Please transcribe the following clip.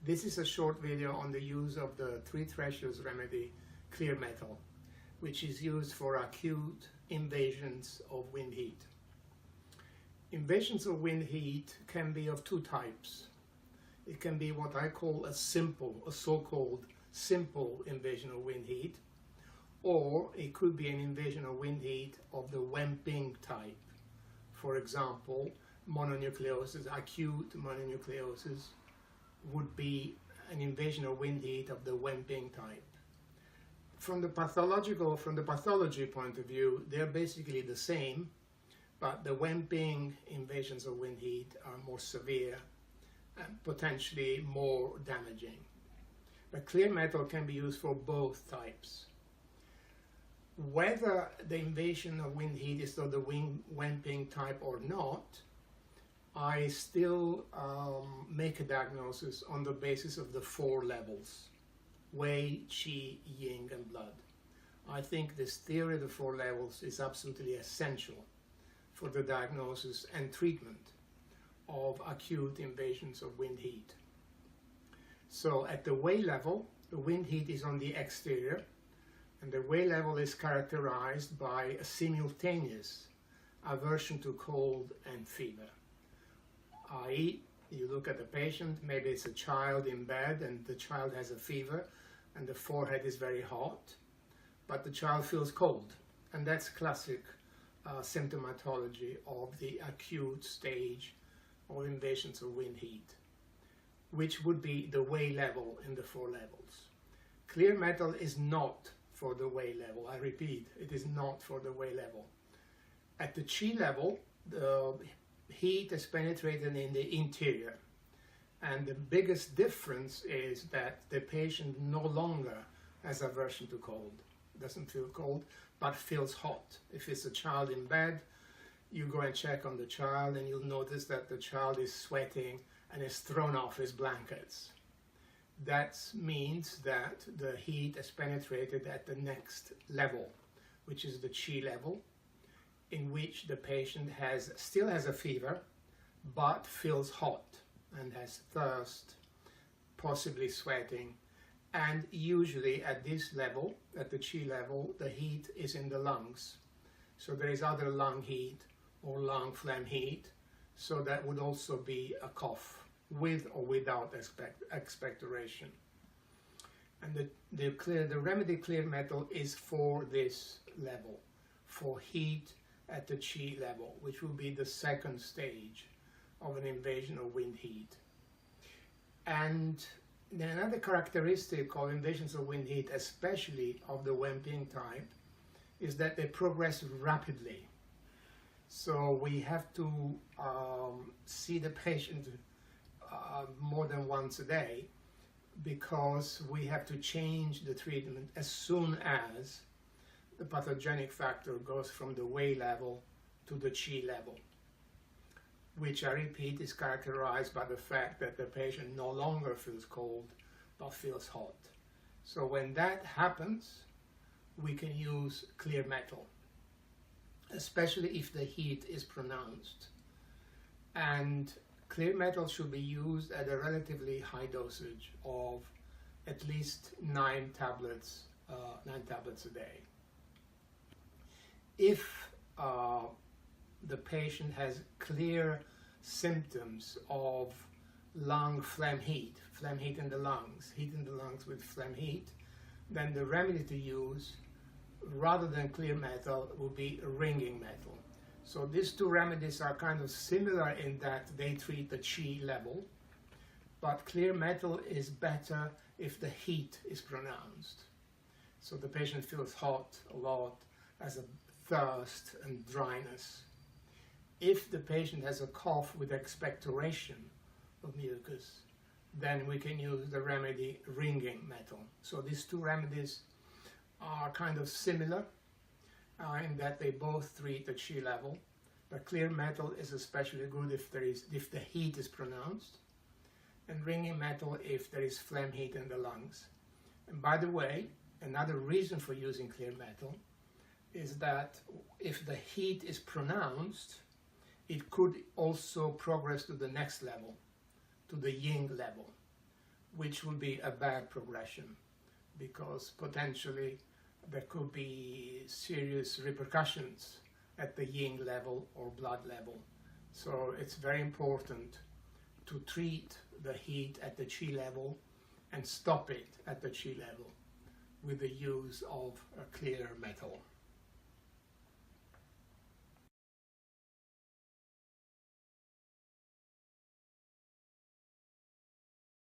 This is a short video on the use of the Three Treasures remedy, clear metal, which is used for acute invasions of wind heat. Invasions of wind heat can be of two types. It can be what I call a so-called simple invasion of wind heat, or it could be an invasion of wind heat of the Wemping type. For example, mononucleosis, acute mononucleosis would be an invasion of wind heat of the Wemping type. From the pathology point of view, they're basically the same, but the Wemping invasions of wind heat are more severe and potentially more damaging. But clear metal can be used for both types. Whether the invasion of wind heat is of the Wemping type or not, I still make a diagnosis on the basis of the 4 levels: Wei, Qi, Ying, and blood. I think this theory of the 4 levels is absolutely essential for the diagnosis and treatment of acute invasions of wind heat. So at the Wei level, the wind heat is on the exterior, and the Wei level is characterized by a simultaneous aversion to cold and fever. I.e., you look at the patient, maybe it's a child in bed and the child has a fever and the forehead is very hot, but the child feels cold. And that's classic symptomatology of the acute stage of invasions of wind heat, which would be the Wei level in the 4 levels. Clear metal is not for the Wei level. I repeat, it is not for the Wei level. At the Qi level, the heat is penetrated in the interior, and the biggest difference is that the patient no longer has aversion to cold, doesn't feel cold, but feels hot. If it's a child in bed, you go and check on the child and you'll notice that the child is sweating and is thrown off his blankets. That means that the heat is penetrated at the next level, which is the Qi level, in which the patient still has a fever, but feels hot and has thirst, possibly sweating. And usually at this level, at the Qi level, the heat is in the lungs. So there is either lung heat or lung phlegm heat. So that would also be a cough, with or without expectoration. And the remedy clear metal is for this level, for heat at the Qi level, which will be the second stage of an invasion of wind heat. And then another characteristic of invasions of wind heat, especially of the Wemping type, is that they progress rapidly. So we have to see the patient more than once a day, because we have to change the treatment as soon as the pathogenic factor goes from the Wei level to the Qi level, which, I repeat, is characterized by the fact that the patient no longer feels cold but feels hot. So when that happens, we can use clear metal, especially if the heat is pronounced. And clear metal should be used at a relatively high dosage of at least 9 tablets a day. If the patient has clear symptoms of lung phlegm heat in the lungs with phlegm heat, then the remedy to use, rather than clear metal, would be ringing metal. So these 2 remedies are kind of similar in that they treat the Qi level, but clear metal is better if the heat is pronounced. So the patient feels hot a lot, has a thirst and dryness. If the patient has a cough with expectoration of mucus, then we can use the remedy ringing metal. So these 2 remedies are kind of similar in that they both treat the Qi level, but clear metal is especially good if the heat is pronounced, and ringing metal if there is phlegm heat in the lungs. And by the way, another reason for using clear metal is that if the heat is pronounced, it could also progress to the next level, to the Ying level, which will be a bad progression, because potentially there could be serious repercussions at the yin level or blood level. So it's very important to treat the heat at the qi level and stop it at the qi level with the use of a clear metal.